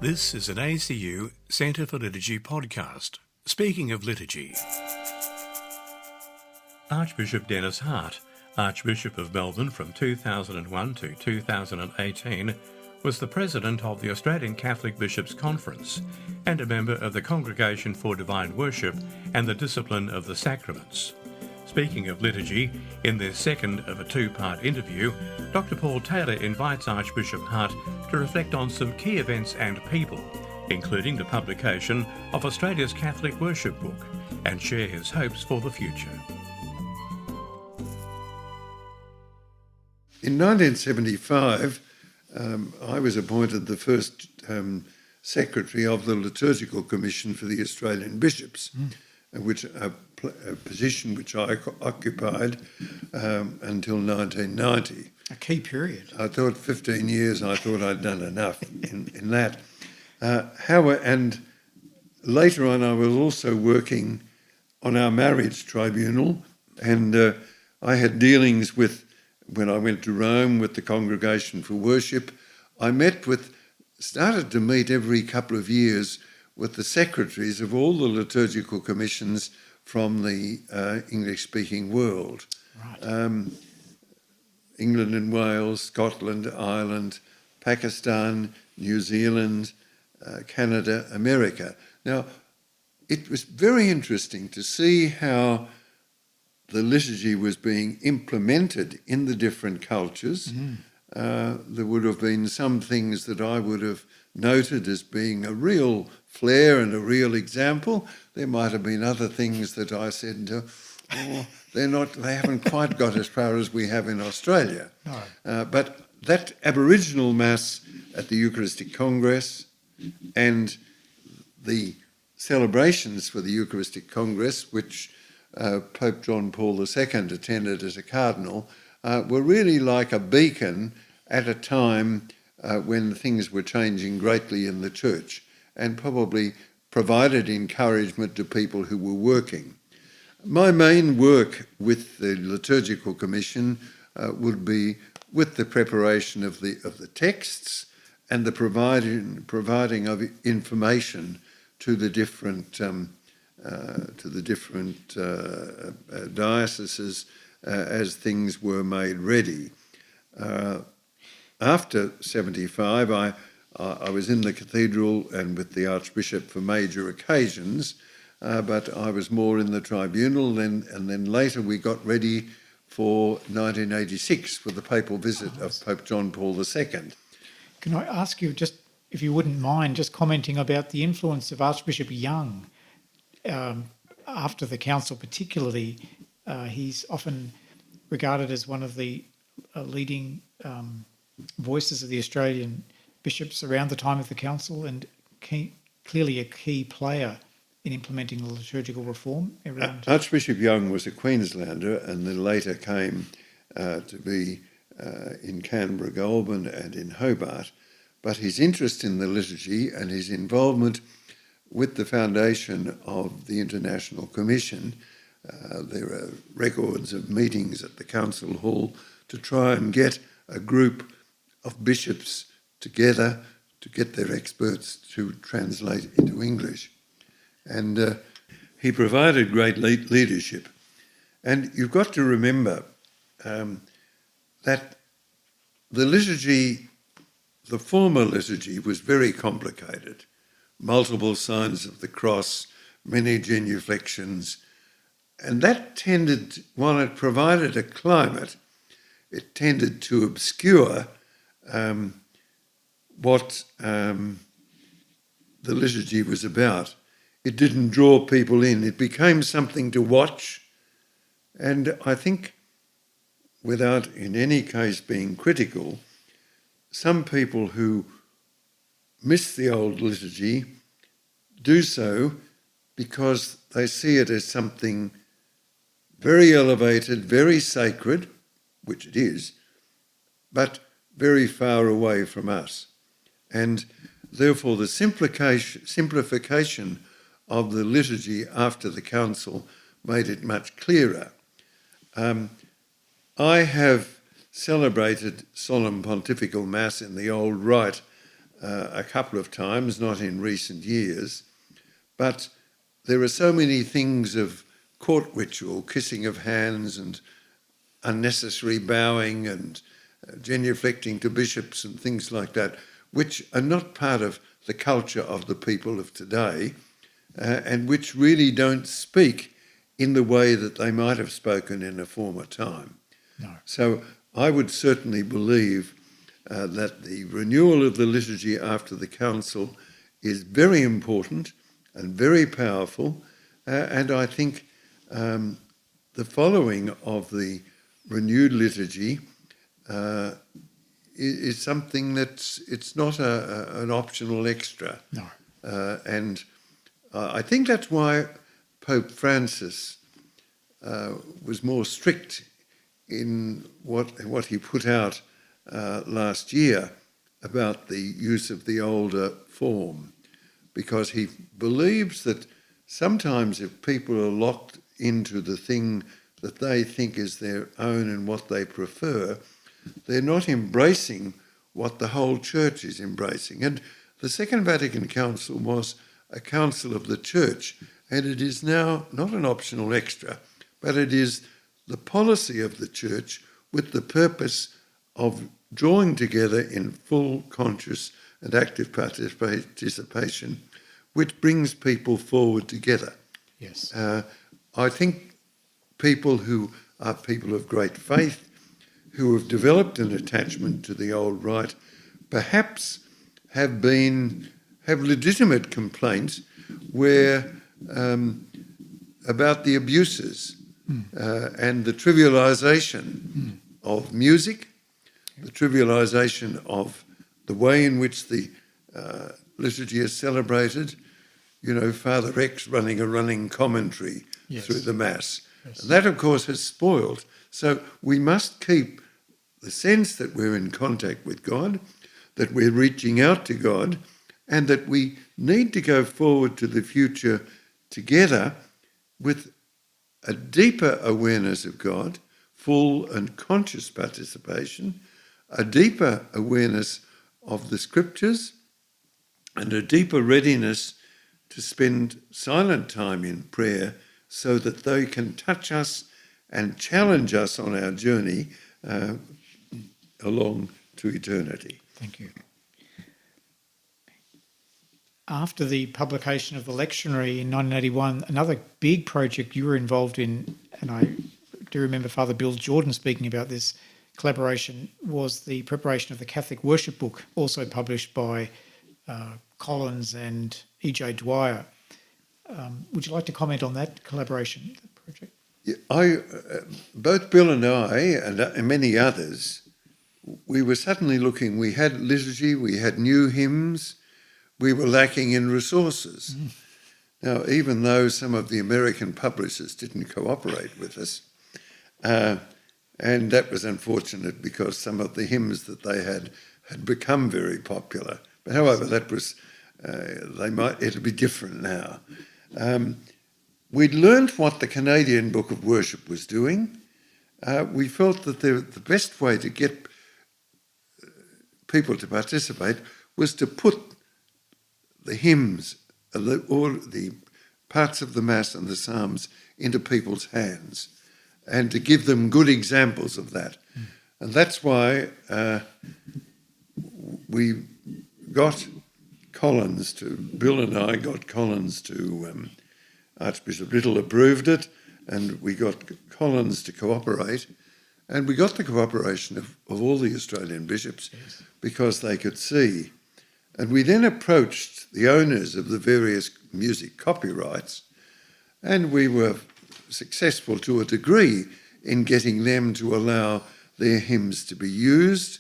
This is an ACU Centre for Liturgy podcast. Speaking of liturgy, Archbishop Denis Hart, Archbishop of Melbourne from 2001 to 2018, was the president of the Australian Catholic Bishops' Conference and a member of the Congregation for Divine Worship and the Discipline of the Sacraments. Speaking of liturgy, in this second of a two-part interview, Dr. Paul Taylor invites Archbishop Hart to reflect on some key events and people, including the publication of Australia's Catholic Worship Book, and share his hopes for the future. In 1975, I was appointed the first secretary of the Liturgical Commission for the Australian Bishops, which a position which I occupied until 1990. A key period. I thought 15 years, I thought I'd done enough in that. And later on, I was also working on our marriage tribunal, and I had dealings with, when I went to Rome, with the Congregation for Worship. I started to meet every couple of years with the secretaries of all the liturgical commissions from the English-speaking world. Right. England and Wales, Scotland, Ireland, Pakistan, New Zealand, Canada, America. Now, it was very interesting to see how the liturgy was being implemented in the different cultures. There would have been some things that I would have noted as being a real flair and a real example. There might have been other things that I said, they haven't quite got as far as we have in Australia. No. But that Aboriginal Mass at the Eucharistic Congress and the celebrations for the Eucharistic Congress, which Pope John Paul II attended as a cardinal, were really like a beacon at a time when things were changing greatly in the church, and probably provided encouragement to people who were working. My main work with the Liturgical Commission would be with the preparation of the texts and the providing of information to the different dioceses as things were made ready. After 75, I was in the cathedral and with the Archbishop for major occasions, but I was more in the tribunal, and then later we got ready for 1986 for the papal visit of Pope John Paul II. Can I ask you, just if you wouldn't mind, just commenting about the influence of Archbishop Young after the council particularly? He's often regarded as one of the leading voices of the Australian bishops around the time of the council, and clearly a key player in implementing the liturgical reform around. Archbishop Young was a Queenslander and then later came to be in Canberra, Goulburn and in Hobart. But his interest in the liturgy and his involvement with the foundation of the International Commission, there are records of meetings at the council hall to try and get a group of bishops together to get their experts to translate into English. And he provided great leadership. And you've got to remember that the liturgy, the former liturgy, was very complicated. Multiple signs of the cross, many genuflections. And that tended, while it provided a climate, it tended to obscure what the liturgy was about. It didn't draw people in. It became something to watch. And I think, without in any case being critical, some people who miss the old liturgy do so because they see it as something very elevated, very sacred, which it is, but very far away from us. And therefore the simplification of the liturgy after the council made it much clearer. I have celebrated solemn pontifical mass in the old rite a couple of times, not in recent years, but there are so many things of court ritual, kissing of hands and unnecessary bowing and genuflecting to bishops and things like that, which are not part of the culture of the people of today, and which really don't speak in the way that they might have spoken in a former time. No. So I would certainly believe that the renewal of the liturgy after the council is very important and very powerful, and I think the following of the renewed liturgy is something it's not an optional extra. No. And I think that's why Pope Francis was more strict in what he put out last year about the use of the older form, because he believes that sometimes if people are locked into the thing that they think is their own and what they prefer, they're not embracing what the whole church is embracing. And the Second Vatican Council was a council of the church, and it is now not an optional extra, but it is the policy of the church with the purpose of drawing together in full, conscious and active participation, which brings people forward together. Yes. I think people who are people of great faith, who have developed an attachment to the old rite, perhaps have legitimate complaints where about the abuses and the trivialisation of music, the trivialisation of the way in which the liturgy is celebrated. You know, Father X running a running commentary through the Mass. Yes. And that, of course, has spoiled. So we must keep the sense that we're in contact with God, that we're reaching out to God, and that we need to go forward to the future together with a deeper awareness of God, full and conscious participation, a deeper awareness of the Scriptures, and a deeper readiness to spend silent time in prayer so that they can touch us and challenge us on our journey along to eternity. Thank you. After the publication of the lectionary in 1981, another big project you were involved in, and I do remember Father Bill Jordan speaking about this collaboration, was the preparation of the Catholic Worship Book, also published by Collins and E.J. Dwyer. Would you like to comment on that collaboration, that project? Yeah, both Bill and I, and many others, we were suddenly looking, we had liturgy, we had new hymns, we were lacking in resources. Now, even though some of the American publishers didn't cooperate with us, and that was unfortunate because some of the hymns that they had become very popular. But however, that was, it'll be different now. We'd learned what the Canadian Book of Worship was doing. We felt that the best way to get people to participate was to put the hymns, all the parts of the Mass and the Psalms into people's hands and to give them good examples of that. And that's why we got Bill and I got Collins to, Archbishop Little approved it, and we got Collins to cooperate, and we got the cooperation of all the Australian bishops because they could see. And we then approached the owners of the various music copyrights, and we were successful to a degree in getting them to allow their hymns to be used.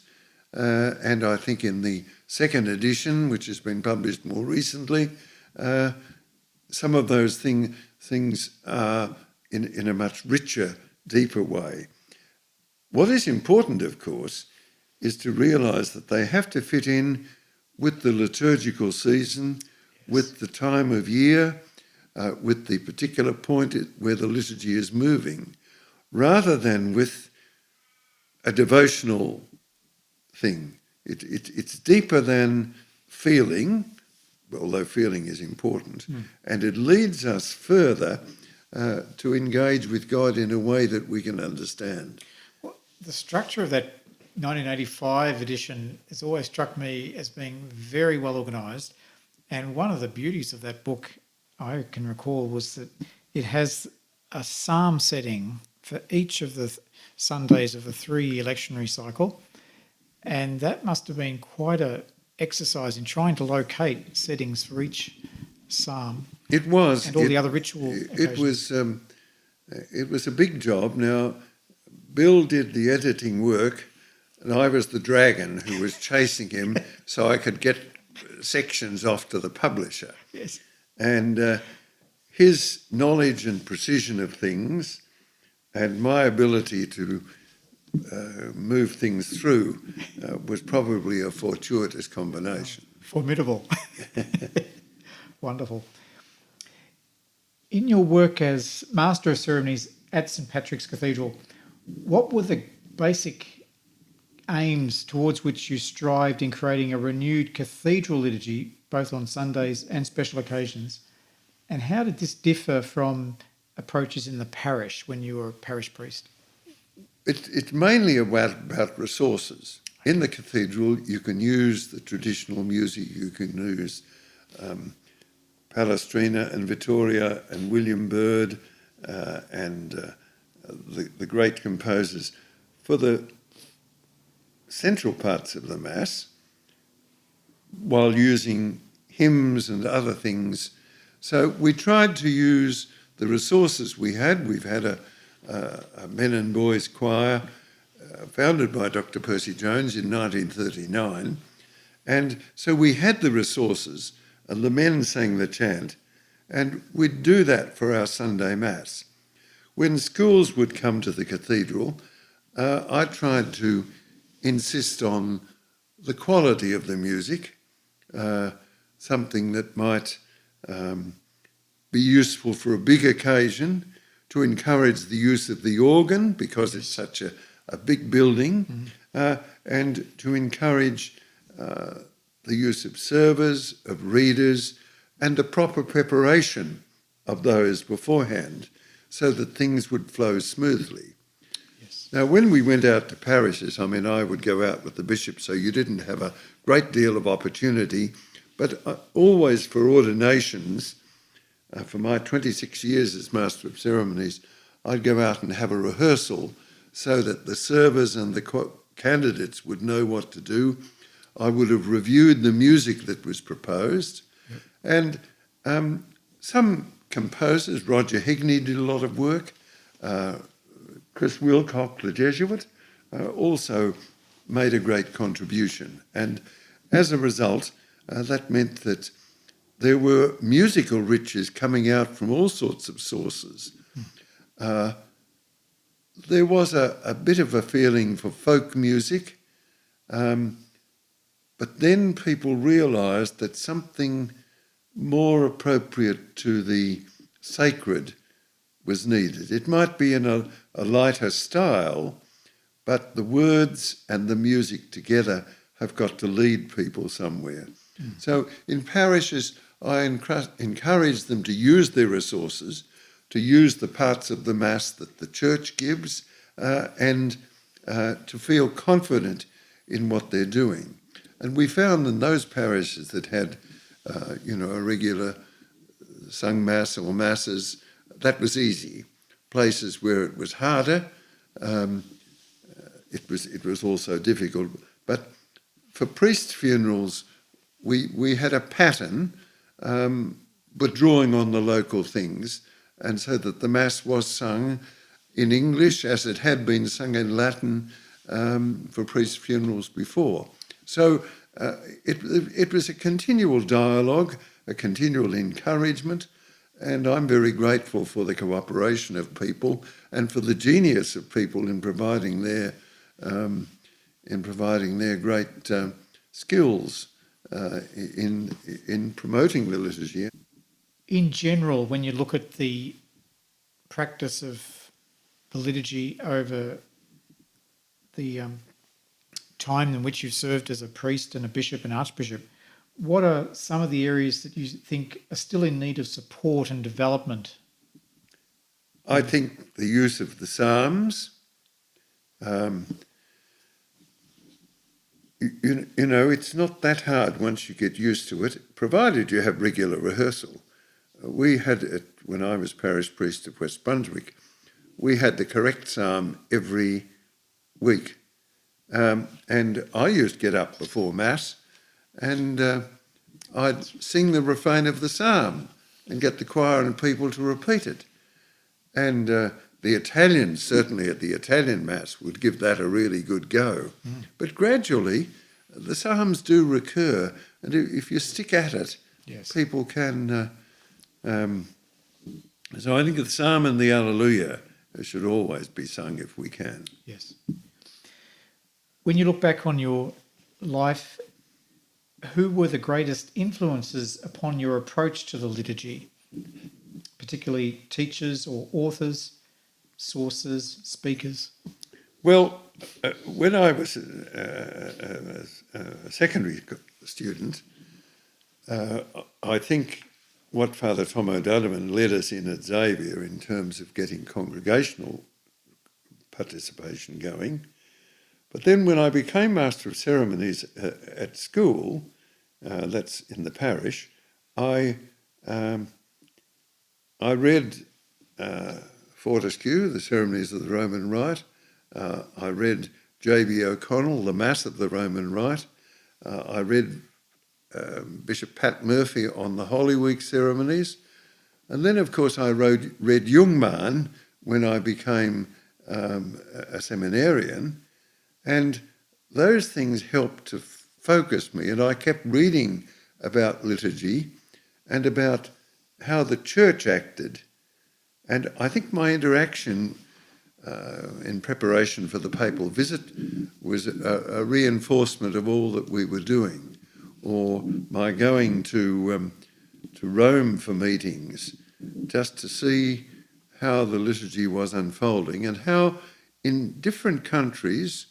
And I think in the second edition, which has been published more recently, some of those things are in a much richer, deeper way. What is important, of course, is to realise that they have to fit in with the liturgical season, with the time of year, with the particular point where the liturgy is moving, rather than with a devotional thing. It's deeper than feeling, although feeling is important, and it leads us further to engage with God in a way that we can understand. Well, the structure of that 1985 edition has always struck me as being very well organised, and one of the beauties of that book I can recall was that it has a psalm setting for each of the Sundays of the 3-year lectionary cycle, and that must have been quite a exercise in trying to locate settings for each psalm. It was. And all the other ritual occasions. It was a big job. Now, Bill did the editing work, and I was the dragon who was chasing him so I could get sections off to the publisher. Yes. And his knowledge and precision of things and my ability to move things through was probably a fortuitous combination. Formidable. Wonderful. In your work as Master of Ceremonies at St Patrick's Cathedral, what were the basic aims towards which you strived in creating a renewed cathedral liturgy, both on Sundays and special occasions? And how did this differ from approaches in the parish when you were a parish priest? It's mainly about resources. In the cathedral, you can use the traditional music, you can use Palestrina and Vittoria and William Byrd and the great composers. For the central parts of the Mass, while using hymns and other things. So we tried to use the resources we had. We've had a men and boys choir founded by Dr. Percy Jones in 1939. And so we had the resources, and the men sang the chant, and we'd do that for our Sunday Mass. When schools would come to the cathedral, I tried to insist on the quality of the music, something that might be useful for a big occasion, to encourage the use of the organ because it's such a big building, and to encourage the use of servers, of readers, and the proper preparation of those beforehand so that things would flow smoothly. Yes. Now, when we went out to parishes, I mean, I would go out with the bishop, so you didn't have a great deal of opportunity, but always for ordinations, for my 26 years as Master of Ceremonies, I'd go out and have a rehearsal so that the servers and the candidates would know what to do. I would have reviewed the music that was proposed. Yep. And some composers, Roger Higney did a lot of work, Chris Wilcock, the Jesuit, also made a great contribution. And as a result, that meant that there were musical riches coming out from all sorts of sources. There was a bit of a feeling for folk music, but then people realised that something more appropriate to the sacred was needed. It might be in a lighter style, but the words and the music together have got to lead people somewhere. So in parishes, I encourage them to use their resources, to use the parts of the Mass that the Church gives, and to feel confident in what they're doing. And we found in those parishes that had, a regular sung Mass or Masses, that was easy. Places where it was harder, it was also difficult. But for priest funerals, we had a pattern, but drawing on the local things, and so that the Mass was sung in English as it had been sung in Latin for priest funerals before. So it was a continual dialogue, a continual encouragement, and I'm very grateful for the cooperation of people and for the genius of people in providing their great skills in promoting the liturgy. In general, when you look at the practice of the liturgy over the time in which you've served as a priest and a bishop and archbishop, what are some of the areas that you think are still in need of support and development? I think the use of the Psalms. You know, it's not that hard once you get used to it, provided you have regular rehearsal. We had it when I was parish priest of West Brunswick. We had the correct psalm every week. And I used to get up before Mass and I'd sing the refrain of the psalm and get the choir and people to repeat it. And the Italians, certainly at the Italian Mass, would give that a really good go. But gradually, the psalms do recur, and if you stick at it, Yes. people can... so I think the psalm and the Alleluia should always be sung if we can. Yes. When you look back on your life, who were the greatest influences upon your approach to the liturgy, particularly teachers or authors, sources, speakers? Well, when I was a secondary student, I think what Father Tom O'Donovan led us in at Xavier in terms of getting congregational participation going. But then when I became Master of Ceremonies at school, that's in the parish, I read Fortescue, the Ceremonies of the Roman Rite. I read J.B. O'Connell, the Mass of the Roman Rite. I read Bishop Pat Murphy on the Holy Week ceremonies. And then, of course, I read Jungmann when I became a seminarian. And those things helped to focus me. And I kept reading about liturgy and about how the Church acted. And I think my interaction in preparation for the papal visit was a reinforcement of all that we were doing. Or my going to Rome for meetings, just to see how the liturgy was unfolding and how in different countries,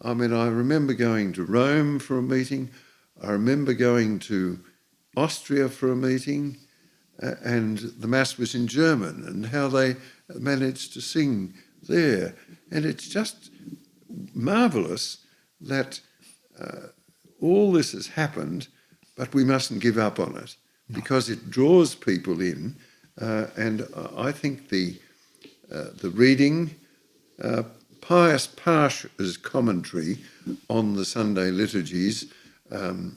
I mean, I remember going to Rome for a meeting, I remember going to Austria for a meeting, and the Mass was in German, and how they managed to sing there. And it's just marvellous that all this has happened, but we mustn't give up on it because it draws people in. And I think the reading, Pius Pasha's commentary on the Sunday liturgies and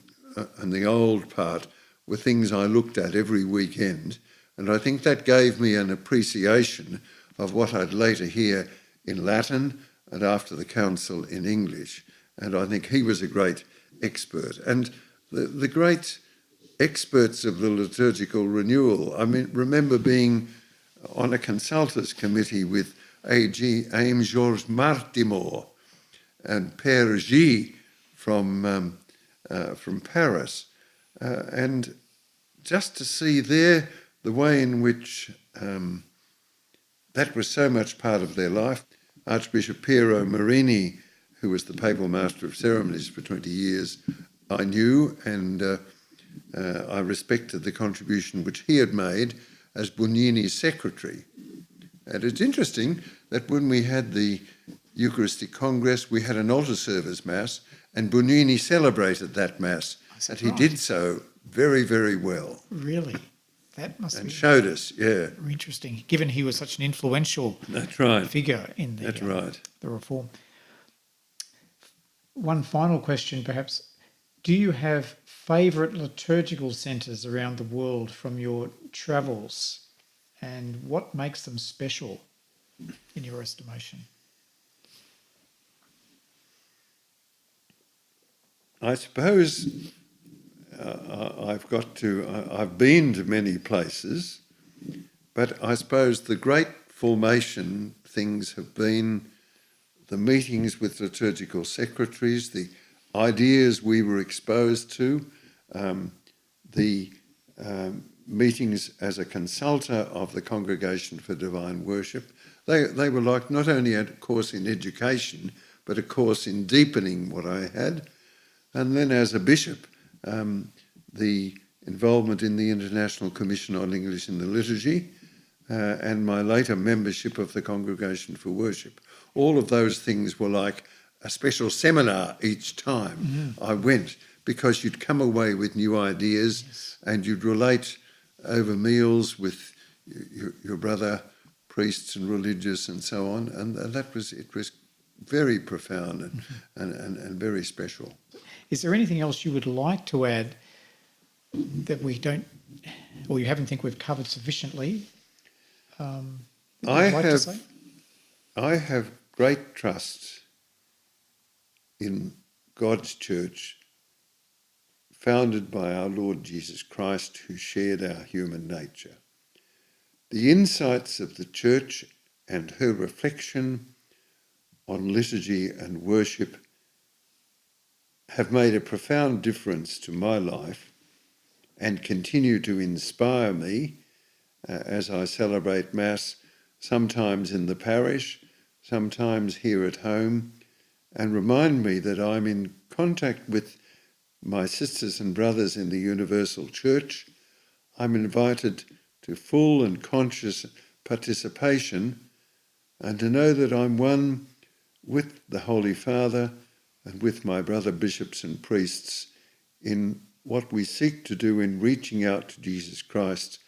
the old part were things I looked at every weekend. And I think that gave me an appreciation of what I'd later hear in Latin and after the council in English. And I think he was a great expert. And the great experts of the liturgical renewal, I mean, remember being on a consultants committee with A.G. Ames Georges Martimor and Père G from Paris. And just to see there the way in which that was so much part of their life. Archbishop Piero Marini, who was the Papal Master of Ceremonies for 20 years, I knew, and I respected the contribution which he had made as Bugnini's secretary. And it's interesting that when we had the Eucharistic Congress, we had an altar service Mass, and Bugnini celebrated that Mass, and he did so very, very well. Really? That must and be showed us, yeah. interesting, given he was such an influential That's right. figure in the, That's right. the reform. One final question, perhaps. Do you have favourite liturgical centres around the world from your travels, and what makes them special in your estimation? I suppose I've been to many places, but I suppose the great formation things have been the meetings with liturgical secretaries, the ideas we were exposed to, the meetings as a consultor of the Congregation for Divine Worship. They were like not only a course in education, but a course in deepening what I had. And then as a bishop, the involvement in the International Commission on English in the Liturgy, and my later membership of the Congregation for Worship. All of those things were like a special seminar each time I went, because you'd come away with new ideas and you'd relate over meals with your brother priests and religious and so on, and it was very profound and very special. Is there anything else you would like to add that we don't, or you haven't think we've covered sufficiently? I have great trust in God's church, founded by our Lord Jesus Christ, who shared our human nature. The insights of the church and her reflection on liturgy and worship have made a profound difference to my life and continue to inspire me as I celebrate Mass, sometimes in the parish, sometimes here at home, and remind me that I'm in contact with my sisters and brothers in the Universal Church. I'm invited to full and conscious participation, and to know that I'm one with the Holy Father and with my brother bishops and priests in what we seek to do in reaching out to Jesus Christ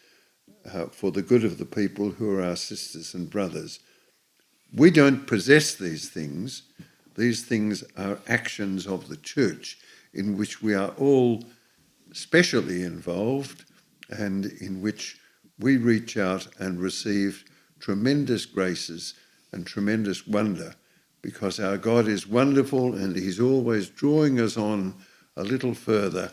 for the good of the people who are our sisters and brothers. We don't possess these things. These things are actions of the Church in which we are all specially involved and in which we reach out and receive tremendous graces and tremendous wonder, because our God is wonderful and he's always drawing us on a little further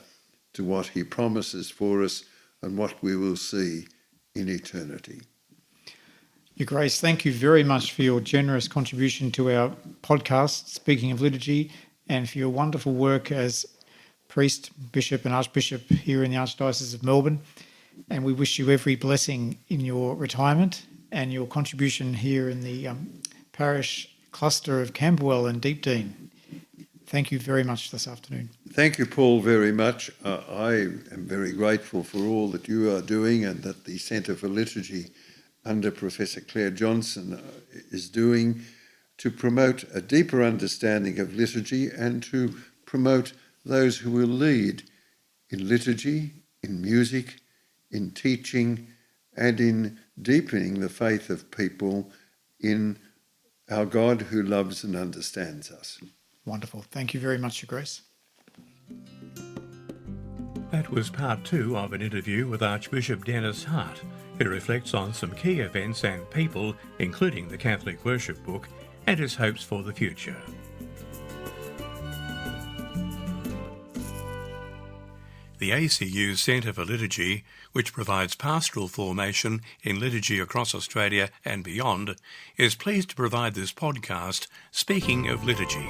to what he promises for us and what we will see in eternity. Your Grace, thank you very much for your generous contribution to our podcast, Speaking of Liturgy, and for your wonderful work as priest, bishop and archbishop here in the Archdiocese of Melbourne. And we wish you every blessing in your retirement and your contribution here in the parish cluster of Camberwell and Deepdean. Thank you very much this afternoon. Thank you, Paul, very much. I am very grateful for all that you are doing and that the Centre for Liturgy under Professor Claire Johnson is doing to promote a deeper understanding of liturgy and to promote those who will lead in liturgy, in music, in teaching, and in deepening the faith of people in our God who loves and understands us. Wonderful. Thank you very much, Your Grace. That was part 2 of an interview with Archbishop Denis Hart, who reflects on some key events and people, including the Catholic Worship Book, and his hopes for the future. The ACU Centre for Liturgy, which provides pastoral formation in liturgy across Australia and beyond, is pleased to provide this podcast, Speaking of Liturgy.